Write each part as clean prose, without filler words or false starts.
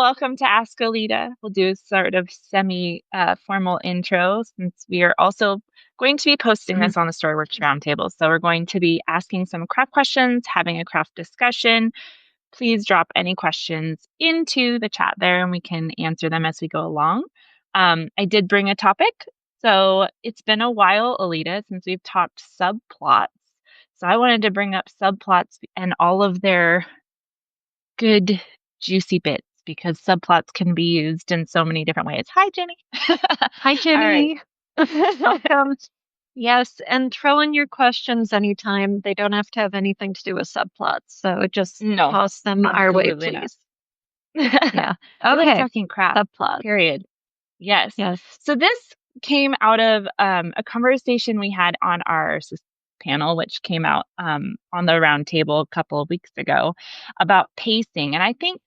welcome to Ask Alida. We'll do a sort of semi-formal intro since we are also going to be posting Mhm. this on the Storyworks Roundtable. So we're going to be asking some craft questions, having a craft discussion. Please drop any questions into the chat there and we can answer them as we go along. I did bring a topic. So it's been a while, Alida, since we've talked subplots. So I wanted to bring up subplots and all of their good, juicy bits because subplots can be used in so many different ways. Hi, Jenny. Hi, All right. Jenny. Welcome. Yes, and throw in your questions anytime. They don't have to have anything to do with subplots. So just No, toss them our way, absolutely not. please. Yeah. We like Okay. talking crap, Subplots. period. Yes. Yes. So this came out of a conversation we had on our panel, which came out on the roundtable a couple of weeks ago about pacing. And I think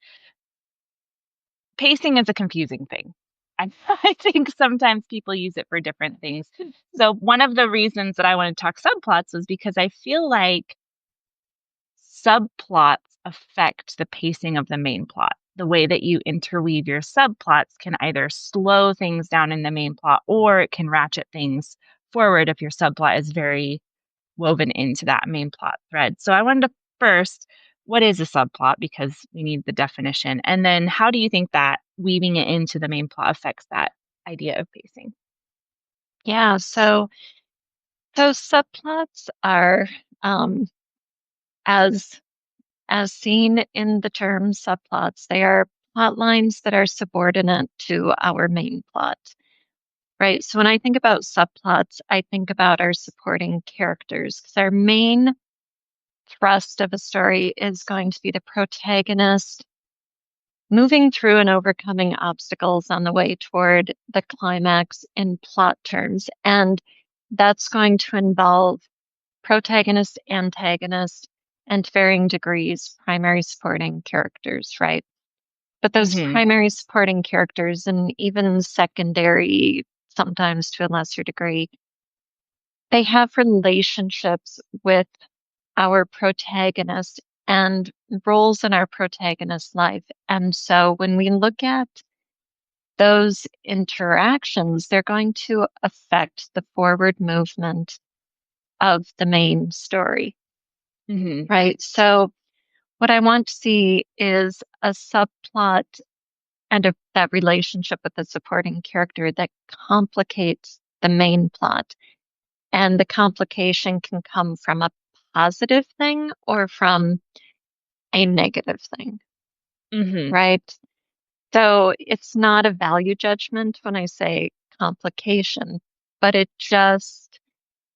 pacing is a confusing thing. I think sometimes people use it for different things. So one of the reasons that I want to talk subplots was because I feel like subplots affect the pacing of the main plot. The way that you interweave your subplots can either slow things down in the main plot or it can ratchet things forward if your subplot is very woven into that main plot thread. So I wanted to first, what is a subplot? Because we need the definition. And then how do you think that weaving it into the main plot affects that idea of pacing? Yeah. So subplots are um as as seen in the term subplots, they are plot lines that are subordinate to our main plot. Right. So when I think about subplots, I think about our supporting characters because our main thrust of a story is going to be the protagonist moving through and overcoming obstacles on the way toward the climax in plot terms. And that's going to involve protagonist, antagonist, and to varying degrees, primary supporting characters, right? But those Mm-hmm. primary supporting characters and even secondary, sometimes to a lesser degree, they have relationships with our protagonist and roles in our protagonist's life. And so when we look at those interactions, they're going to affect the forward movement of the main story, Mm-hmm. right? So what I want to see is a subplot and that relationship with the supporting character that complicates the main plot. And the complication can come from a positive thing or from a negative thing, Mm-hmm. right? So it's not a value judgment when I say complication, but it just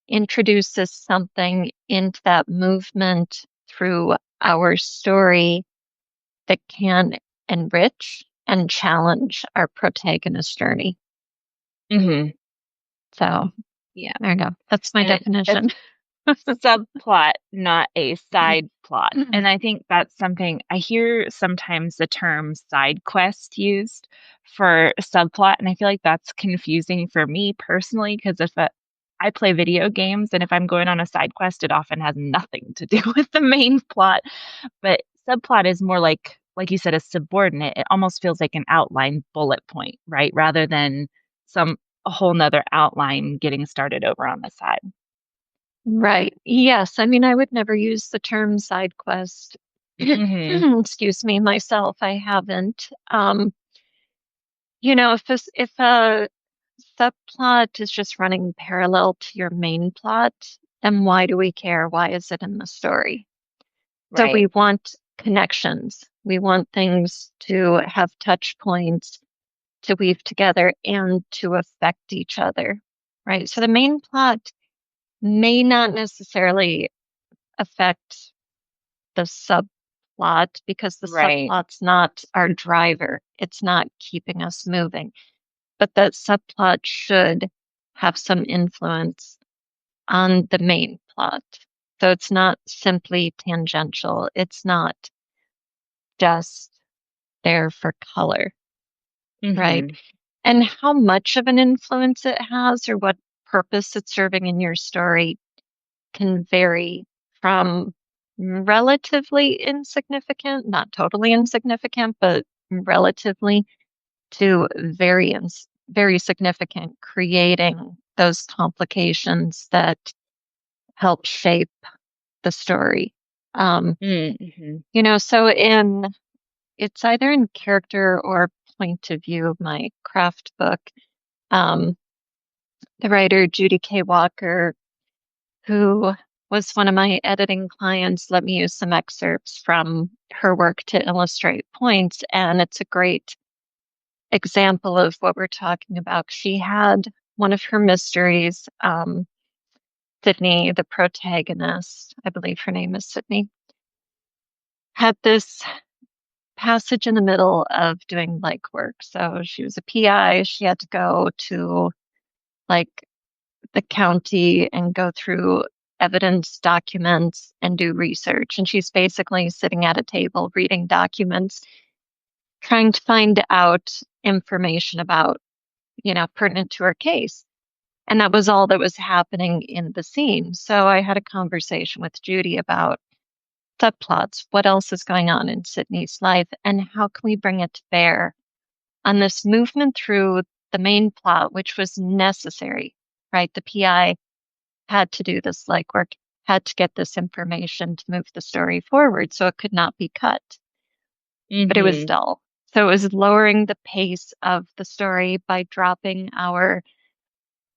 introduces something into that movement through our story that can enrich and challenge our protagonist journey. Mm-hmm. So Yeah. there you go. That's my And it's definition. subplot, not a side plot. And I think that's something I hear sometimes the term side quest used for subplot. And I feel like that's confusing for me personally, because I play video games and if I'm going on a side quest, it often has nothing to do with the main plot. But subplot is more like you said, a subordinate. It almost feels like an outline bullet point, right? Rather than a whole nother outline getting started over on the side. Right. Yes. I mean, I would never use the term side quest. Hmm. Excuse me, myself, I haven't. If a subplot is just running parallel to your main plot, then why do we care? Why is it in the story? So we Right. want connections. We want things to have touch points to weave together and to affect each other, right? So the main plot may not necessarily affect the subplot because the Right. subplot's not our driver. It's not keeping us moving, but that subplot should have some influence on the main plot. So it's not simply tangential. It's not just there for color, right? Hmm. And how much of an influence it has or what purpose it's serving in your story can vary from relatively insignificant, not totally insignificant, but relatively to very significant, creating those complications that help shape the story. Um, Mm-hmm. so it's either in character or point of view of my craft book. Um, the writer Judy K. Walker, who was one of my editing clients, let me use some excerpts from her work to illustrate points. And it's a great example of what we're talking about. She had one of her mysteries, Sydney, the protagonist, I believe her name is Sydney, had this passage in the middle of doing like work. So she was a PI. She had to go to like the county and go through evidence documents and do research. And she's basically sitting at a table reading documents, trying to find out information about, pertinent to her case. And that was all that was happening in the scene. So I had a conversation with Judy about subplots. What else is going on in Sydney's life? And how can we bring it to bear on this movement through the main plot, which was necessary, right? The PI had to do this legwork, had to get this information to move the story forward, so it could not be cut. But it was Mm-hmm. dull. So it was lowering the pace of the story by dropping our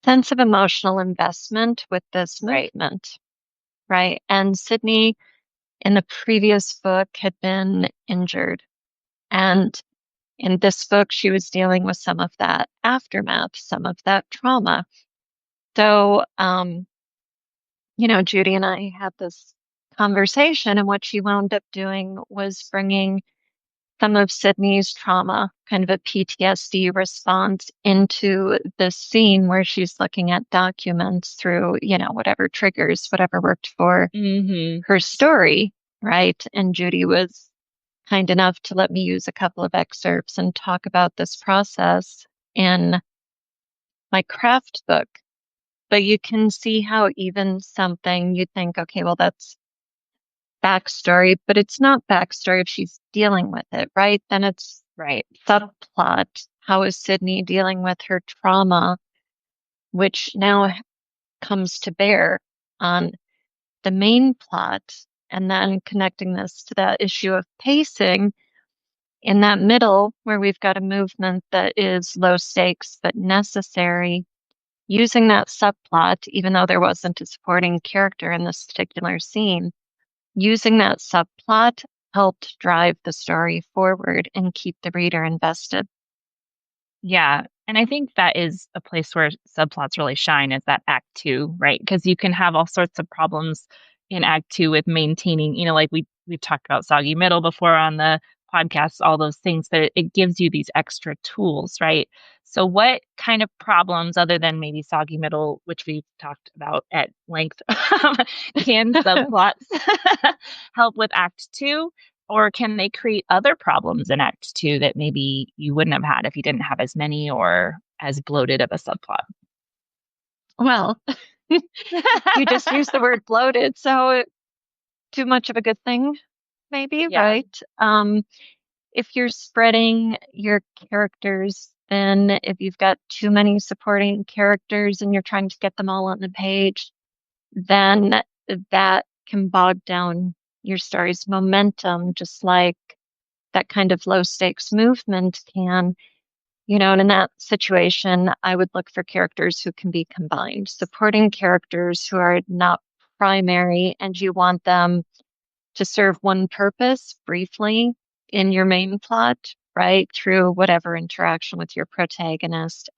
sense of emotional investment with this Right. movement, right? And Sydney in the previous book had been injured. And in this book, she was dealing with some of that aftermath, some of that trauma. So, Judy and I had this conversation, and what she wound up doing was bringing some of Sydney's trauma, kind of a PTSD response, into this scene where she's looking at documents through, whatever triggers, whatever worked for Mm-hmm. her story, right? And Judy was kind enough to let me use a couple of excerpts and talk about this process in my craft book. But you can see how even something you think, okay, well, that's backstory, but it's not backstory if she's dealing with it, right? Then it's Right. subplot. How is Sydney dealing with her trauma, which now comes to bear on the main plot, and then connecting this to that issue of pacing in that middle where we've got a movement that is low stakes but necessary, using that subplot, even though there wasn't a supporting character in this particular scene, using that subplot helped drive the story forward and keep the reader invested. Yeah. And I think that is a place where subplots really shine is that act two, right? Because you can have all sorts of problems in act two with maintaining, like we've talked about soggy middle before on the podcast, all those things, but it gives you these extra tools, right? So what kind of problems other than maybe soggy middle, which we've talked about at length, can subplots help with act two? Or can they create other problems in Act Two that maybe you wouldn't have had if you didn't have as many or as bloated of a subplot? Well, you just used the word bloated, so too much of a good thing, maybe, Yeah. right? If you're spreading your characters thin, if you've got too many supporting characters and you're trying to get them all on the page, then that can bog down your story's momentum, just like that kind of low stakes movement can. And in that situation, I would look for characters who can be combined, supporting characters who are not primary, and you want them to serve one purpose briefly in your main plot, right? Through whatever interaction with your protagonist.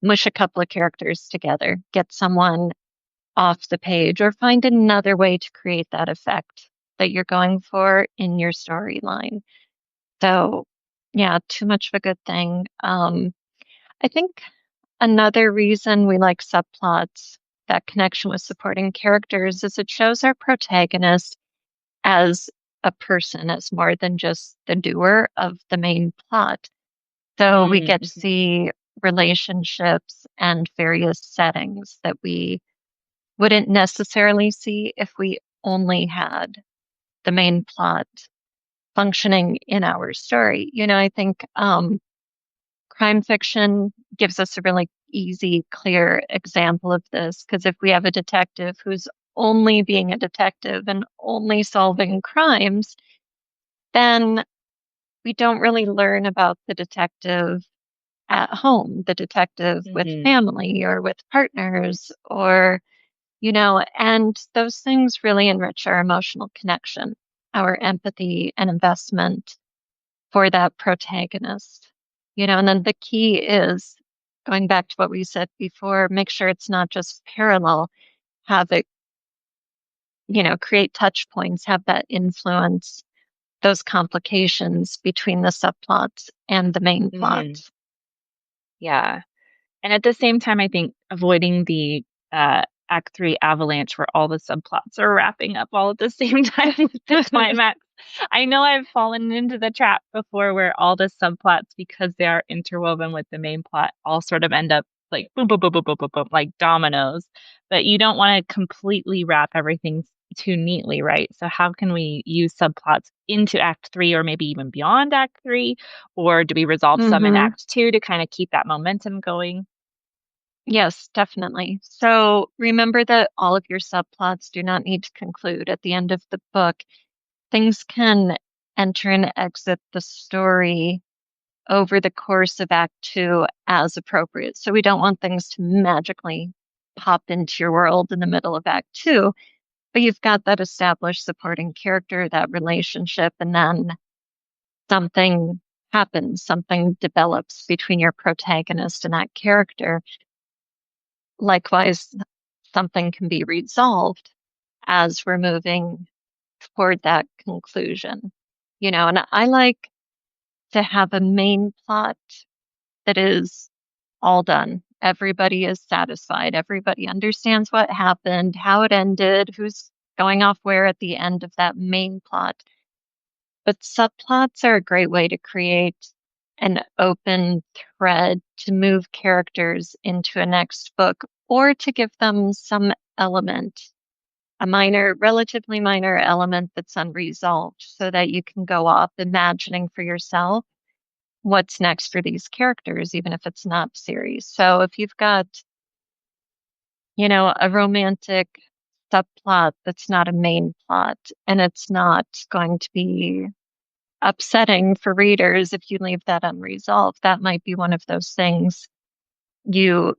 Mush a couple of characters together, get someone off the page, or find another way to create that effect that you're going for in your storyline. So, yeah, too much of a good thing. I think another reason we like subplots, that connection with supporting characters, is it shows our protagonist as a person, as more than just the doer of the main plot. So we get to Mm-hmm. see relationships and various settings that we wouldn't necessarily see if we only had the main plot functioning in our story. I think crime fiction gives us a really easy, clear example of this because if we have a detective who's only being a detective and only solving crimes, then we don't really learn about the detective at home, the detective with Hmm. family or with partners, and those things really enrich our emotional connection, our empathy and investment for that protagonist. And then the key is going back to what we said before, make sure it's not just parallel, have it, create touch points, have that influence those complications between the subplots and the main plot. Hmm. Yeah. And at the same time, I think avoiding the Act 3 avalanche where all the subplots are wrapping up all at the same time with the climax. I know I've fallen into the trap before where all the subplots, because they are interwoven with the main plot, all sort of end up like boom, boom, boom, boom, boom, boom, boom, like dominoes. But you don't want to completely wrap everything too neatly, right? So how can we use subplots into Act 3 or maybe even beyond Act 3? Or do we resolve some in hmm Act 2 to kind of keep that momentum going? Yes, definitely. So remember that all of your subplots do not need to conclude at the end of the book. Things can enter and exit the story over the course of Act Two as appropriate. So we don't want things to magically pop into your world in the middle of Act Two, but you've got that established supporting character, that relationship, and then something happens, something develops between your protagonist and that character. Likewise, something can be resolved as we're moving toward that conclusion. And I like to have a main plot that is all done. Everybody is satisfied. Everybody understands what happened, how it ended, who's going off where at the end of that main plot. But subplots are a great way to create an open thread to move characters into a next book or to give them some element, a minor, relatively minor element that's unresolved so that you can go off imagining for yourself what's next for these characters, even if it's not series. So if you've got, a romantic subplot that's not a main plot and it's not going to be upsetting for readers if you leave that unresolved, that might be one of those things you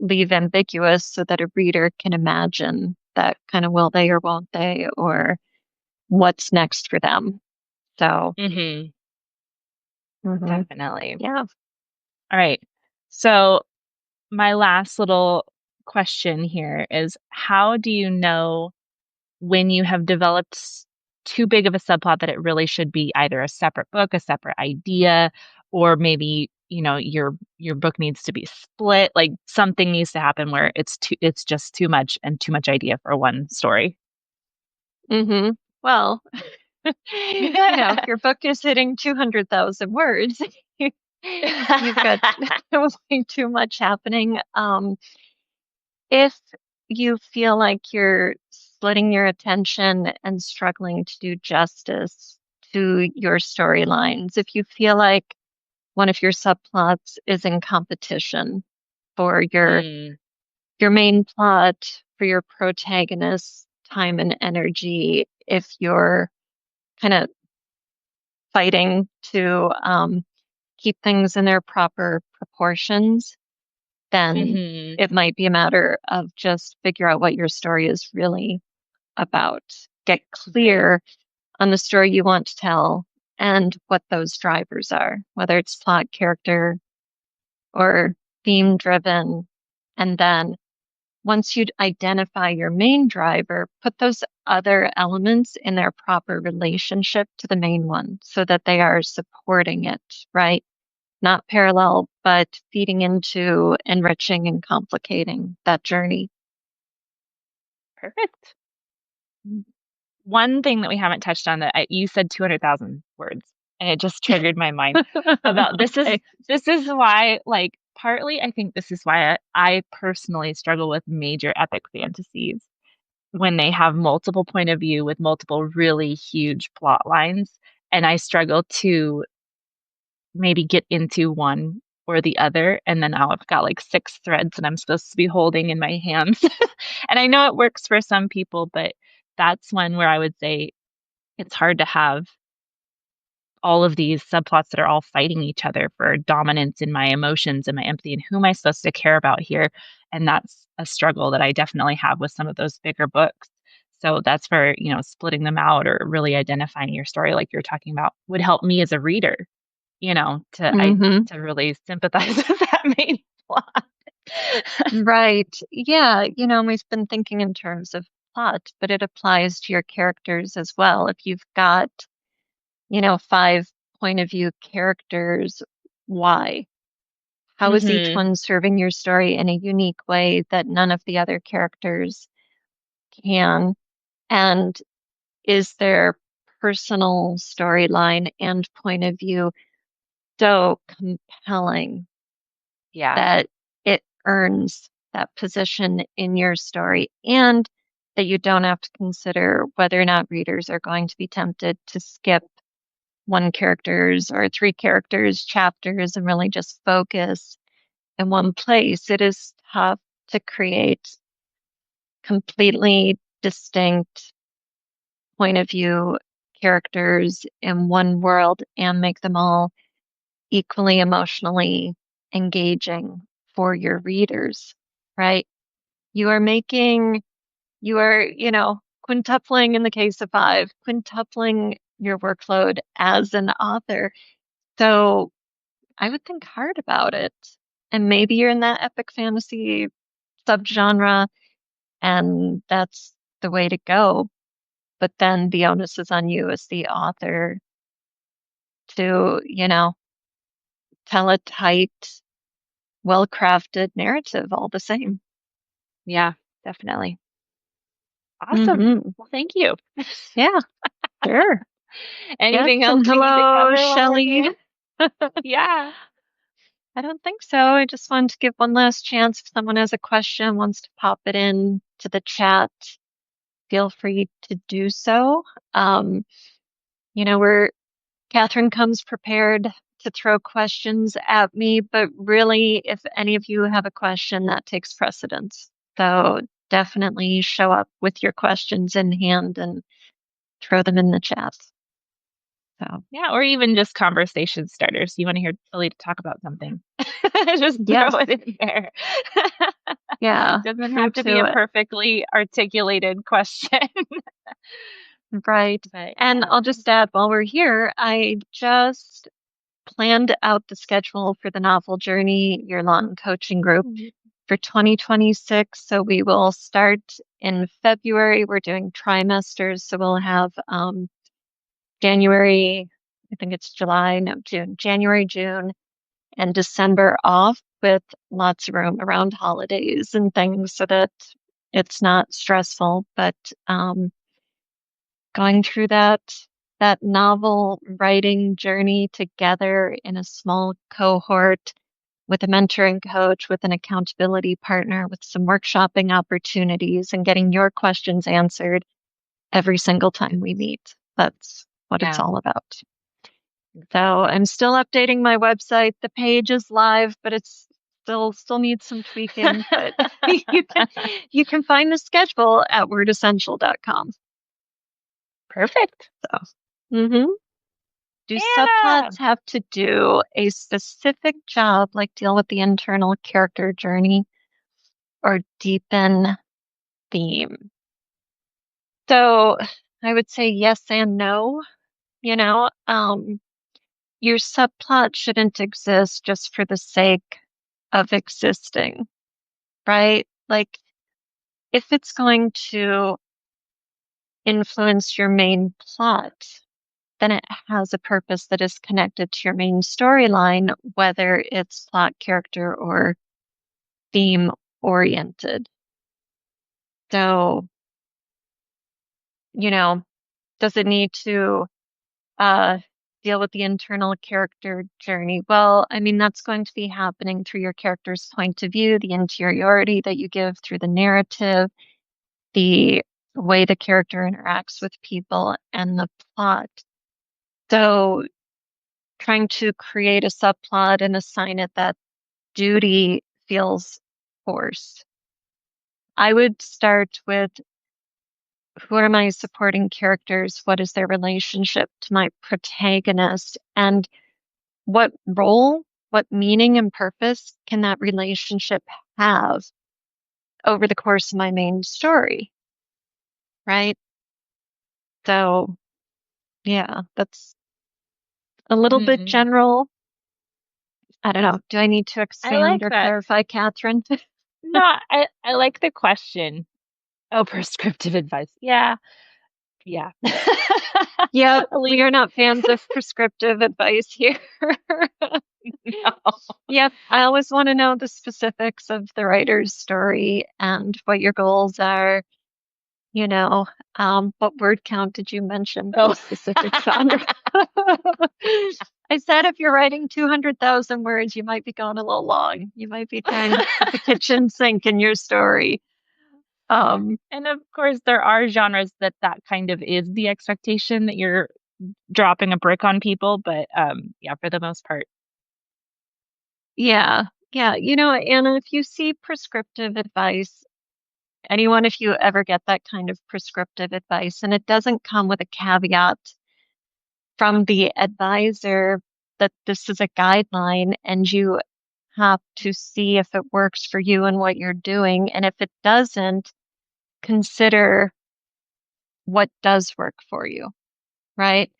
leave ambiguous so that a reader can imagine that kind of will they or won't they, or what's next for them. So, Hmm. mhm, Definitely. yeah. All right. So, my last little question here is how do you know when you have developed too big of a subplot that it really should be either a separate book, a separate idea, or maybe, your book needs to be split, like something needs to happen where it's just too much and too much idea for one story. Well, if your book is hitting 200,000 words, you've got way too much happening. If you feel like you're splitting your attention and struggling to do justice to your storylines, if you feel like one of your subplots is in competition for Mm, your main plot, for your protagonist's time and energy, if you're kind of fighting to keep things in their proper proportions, then hmm. it might be a matter of just figure out what your story is really about. Get Right. clear on the story you want to tell and what those drivers are, whether it's plot, character, or theme driven. And then once you identify your main driver, put those other elements in their proper relationship to the main one so that they are supporting it, right? Not parallel, but feeding into enriching and complicating that journey. Perfect. One thing that we haven't touched on that you said 200,000 words, and it just triggered my mind about this is Okay. this is why, like, partly I think this is why I personally struggle with major epic fantasies when they have multiple point of view with multiple really huge plot lines, and I struggle to maybe get into one or the other, and then now I've got like 6 threads that I'm supposed to be holding in my hands. And I know it works for some people, but that's one where I would say it's hard to have all of these subplots that are all fighting each other for dominance in my emotions and my empathy and who am I supposed to care about here? And that's a struggle that I definitely have with some of those bigger books. So that's where, splitting them out or really identifying your story like you're talking about would help me as a reader, Hmm. to really sympathize with that main plot. Right. Yeah. We've been thinking in terms of plot, but it applies to your characters as well. If you've got, five point of view characters, why? How is each Mhm. one serving your story in a unique way that none of the other characters can? And is their personal storyline and point of view so compelling Yeah. that it earns that position in your story and that you don't have to consider whether or not readers are going to be tempted to skip one character's or three characters chapters and really just focus in one place. It is tough to create completely distinct point of view characters in one world and make them all equally emotionally engaging for your readers, right? You are making, you are, quintupling in the case of five, quintupling your workload as an author. So I would think hard about it. And maybe you're in that epic fantasy subgenre, and that's the way to go. But then the onus is on you as the author to, tell a tight, well crafted narrative all the same. Yeah, definitely. Awesome. Hmm. Well, thank you. Yeah, sure. Yes, Anything else and we need to hello, cover while we're Shelley. here? Yeah. I don't think so. I just wanted to give one last chance. If someone has a question, wants to pop it in to the chat, feel free to do so. Um, we're Catherine comes prepared to throw questions at me, but really, if any of you have a question, that takes precedence. So definitely show up with your questions in hand and throw them in the chat. So Yeah, or even just conversation starters. You want to hear Alida talk about something. Just throw yes, it in there. yeah, Doesn't true have to be to a it. perfectly articulated question. Right. But And yeah. I'll just add while we're here, I just planned out the schedule for the Novel Journey year-long coaching group Mhm. for 2026. So we will start in February. We're doing trimesters. So we'll have January, I think it's July, no, June, January, June, and December off with lots of room around holidays and things so that it's not stressful. But going through that novel writing journey together in a small cohort with a mentoring coach, with an accountability partner, with some workshopping opportunities, and getting your questions answered every single time we meet. That's what it's Yeah. all about. So I'm still updating my website. The page is live, but it's still needs some tweaking. But you can find the schedule at wordessential.com. Perfect. So, mhm. Do Yeah. subplots have to do a specific job, like deal with the internal character journey or deepen theme? So I would say yes and no. You know, um, your subplot shouldn't exist just for the sake of existing, right? Like, if it's going to influence your main plot, then it has a purpose that is connected to your main storyline, whether it's plot, character, or theme oriented. So, you know, does it need to uh, deal with the internal character journey? Well, I mean, that's going to be happening through your character's point of view, the interiority that you give through the narrative, the way the character interacts with people, and the plot. So trying to create a subplot and assign it that duty feels forced. I would start with who are my supporting characters? What is their relationship to my protagonist? And what role, what meaning and purpose can that relationship have over the course of my main story? Right? So, yeah, that's a little bit Hmm. general. I don't know. Do I need to I expand like or that. clarify, Catherine? No, I like the question. Oh, prescriptive advice. Yeah. Yeah. Yep, At we least are not fans of prescriptive advice here. no. Yep, I always want to know the specifics of the writer's story and what your goals are. You know, what word count did you mention for Oh. specific genre? I said if you're writing 200,000 words, you might be going a little long. You might be trying to put the kitchen sink in your story. Um, And of course, there are genres that that kind of is the expectation that you're dropping a brick on people, but yeah, for the most part. yeah, yeah. Anna, if you see prescriptive advice, anyone, if you ever get that kind of prescriptive advice, and it doesn't come with a caveat from the advisor that this is a guideline and you have to see if it works for you and what you're doing. And if it doesn't, consider what does work for you, right?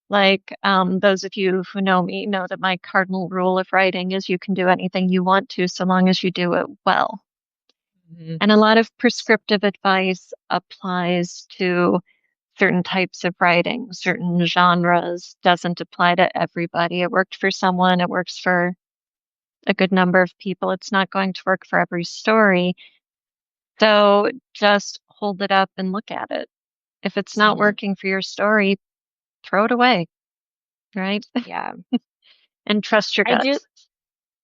Like those of you who know me know that my cardinal rule of writing is you can do anything you want to so long as you do it well. Mhm. And a lot of prescriptive advice applies to certain types of writing, certain genres, doesn't apply to everybody. It worked for someone, it works for a good number of people. It's not going to work for every story. So just hold it up and look at it. If it's not Mhm. working for your story, throw it away, right? Yeah. And trust your I do gut.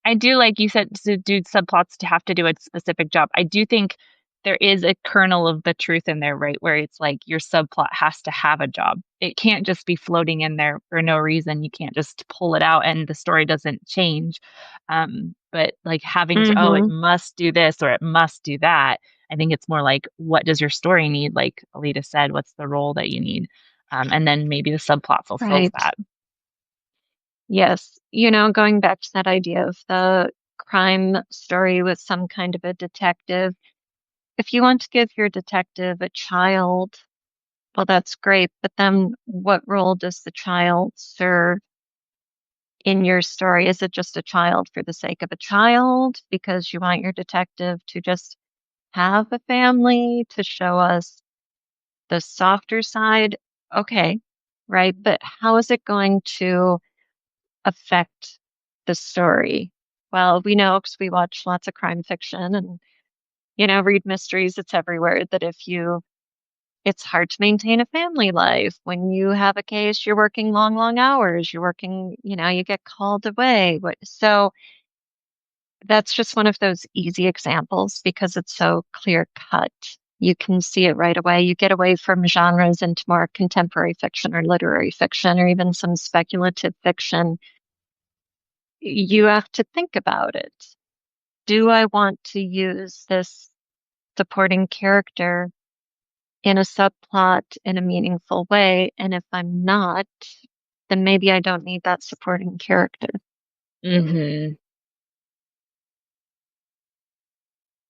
I do like you said to do subplots to have to do a specific job. I do think there is a kernel of the truth in there, right? Where it's like your subplot has to have a job. It can't just be floating in there for no reason. You can't just pull it out and the story doesn't change. But like having to, oh, it Mm-hmm. must do this or it must do that. I think it's more like, what does your story need? Like Alita said, what's the role that you need? And then maybe the subplot fulfills Right. that. Yes. Going back to that idea of the crime story with some kind of a detective, if you want to give your detective a child, well, that's great. But then what role does the child serve in your story? Is it just a child for the sake of a child because you want your detective to just have a family to show us the softer side? Okay, right. But how is it going to affect the story? Well, we know because we watch lots of crime fiction and, read mysteries. It's everywhere that it's hard to maintain a family life. When you have a case, you're working long, long hours. You're working, you get called away. So that's just one of those easy examples because it's so clear cut. You can see it right away. You get away from genres into more contemporary fiction or literary fiction or even some speculative fiction. You have to think about it. Do I want to use this supporting character in a subplot in a meaningful way? And if I'm not, then maybe I don't need that supporting character. Hmm.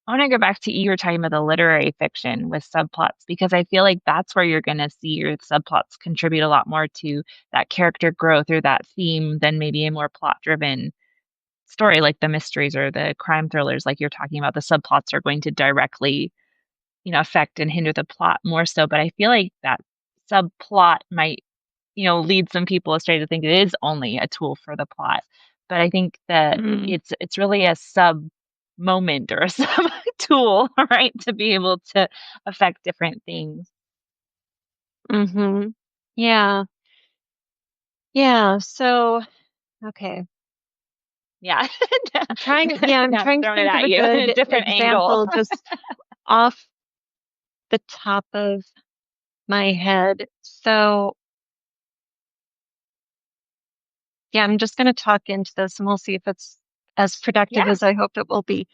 I want to go back to you were talking about the literary fiction with subplots because I feel like that's where you're going to see your subplots contribute a lot more to that character growth or that theme than maybe a more plot driven story like the mysteries or the crime thrillers like you're talking about. The subplots are going to directly, affect and hinder the plot more so. But I feel like that subplot might lead some people astray to think it is only a tool for the plot. But I think that Mm, it's really a sub moment or a sub tool, right, to be able to affect different things. hmm Yeah. Yeah. So, okay. Yeah. I'm Now trying to throwing it think of at a you in a good different angle. example just off the top of my head. So, yeah, I'm just going to talk into this and we'll see if it's as productive Yeah. as I hope it will be.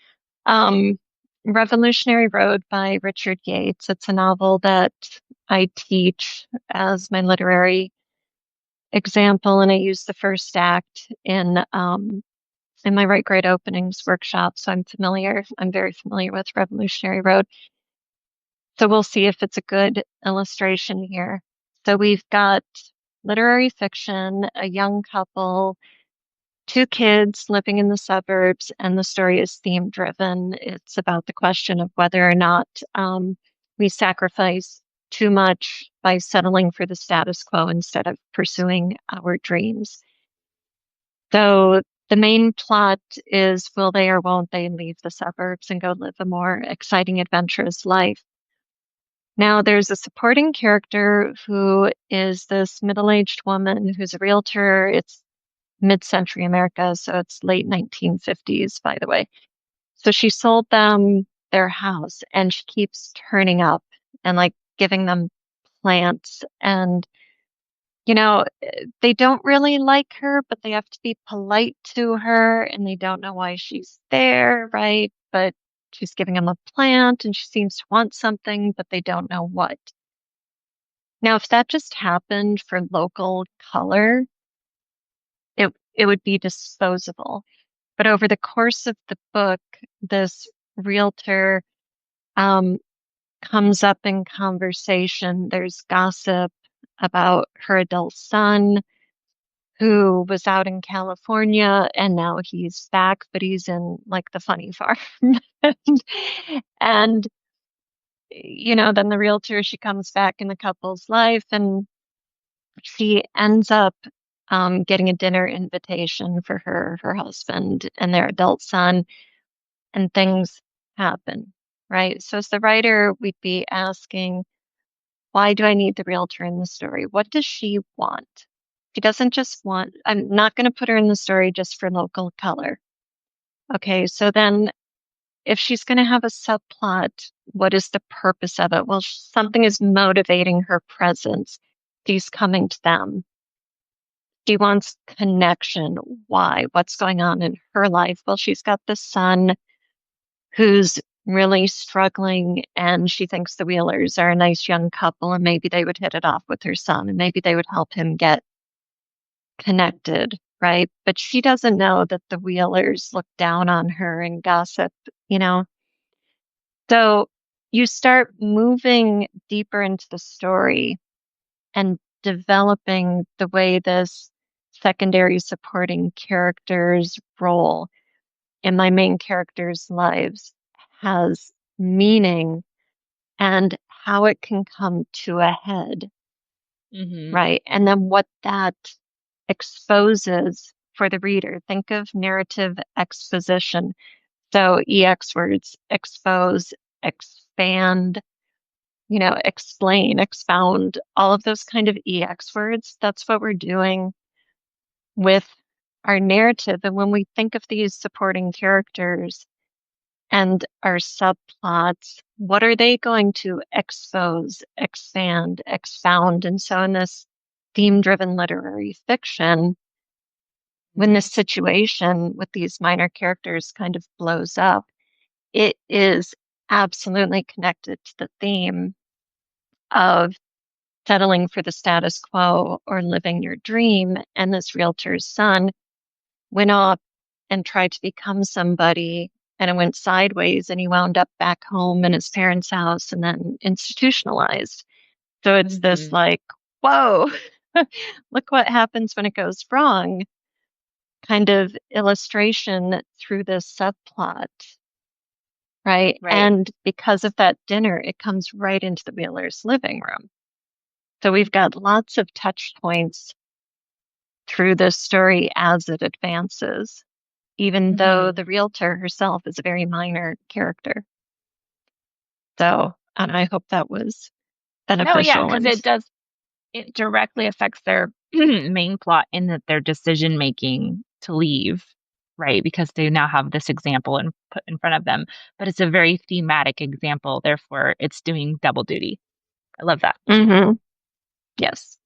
Um, Revolutionary Road by Richard Yates. It's a novel that I teach as my literary example, and I use the first act in my right grade openings workshop. So I'm familiar. I'm very familiar with Revolutionary Road. So we'll see if it's a good illustration here. So we've got literary fiction, a young couple, two kids living in the suburbs, and the story is theme driven. It's about the question of whether or not we sacrifice too much by settling for the status quo instead of pursuing our dreams. So the main plot is will they or won't they leave the suburbs and go live a more exciting, adventurous life? Now, there's a supporting character who is this middle-aged woman who's a realtor. It's mid-century America, so it's late 1950s, by the way. So she sold them their house and she keeps turning up and like giving them plants and they don't really like her, but they have to be polite to her and they don't know why she's there, right? But she's giving them a plant and she seems to want something, but they don't know what. Now, if that just happened for local color, it would be disposable. But over the course of the book, this realtor um, comes up in conversation. There's gossip about her adult son who was out in California and now he's back, but he's in like the funny farm. And, then the realtor, she comes back in the couple's life and she ends up getting a dinner invitation for her husband, and their adult son, and things happen, right? So, as the writer, we'd be asking, why do I need the realtor in the story? What does she want? She doesn't just want, I'm not going to put her in the story just for local color. Okay, so then if she's going to have a subplot, what is the purpose of it? Well, something is motivating her presence. She's coming to them. She wants connection. Why? What's going on in her life? Well, she's got the son who's really struggling, and she thinks the Wheelers are a nice young couple, and maybe they would hit it off with her son, and maybe they would help him get connected, right? But she doesn't know that the Wheelers look down on her and gossip, you know? So you start moving deeper into the story and developing the way this secondary supporting character's role in my main character's lives has meaning and how it can come to a head, Hmm. right? And then what that exposes for the reader. Think of narrative exposition. So EX words, expose, expand, explain, expound, all of those kind of EX words. That's what we're doing with our narrative. And when we think of these supporting characters and our subplots, what are they going to expose, expand, expound? And so in this theme-driven literary fiction, when this situation with these minor characters kind of blows up, it is absolutely connected to the theme of settling for the status quo or living your dream. And this realtor's son went off and tried to become somebody, and it went sideways, and he wound up back home in his parents' house and then institutionalized. So it's this Hmm. like, whoa, look what happens when it goes wrong kind of illustration through this subplot, right? Right. And because of that dinner, it comes right into the Wheeler's living room. So we've got lots of touch points through this story as it advances, even though Hmm. the realtor herself is a very minor character. So, and I hope that was No, yeah, beneficial. because And it directly affects their main plot in that their decision making to leave. right? Because they now have this example and put in front of them, but it's a very thematic example, therefore it's doing double duty. I love that. Hmm. Yes.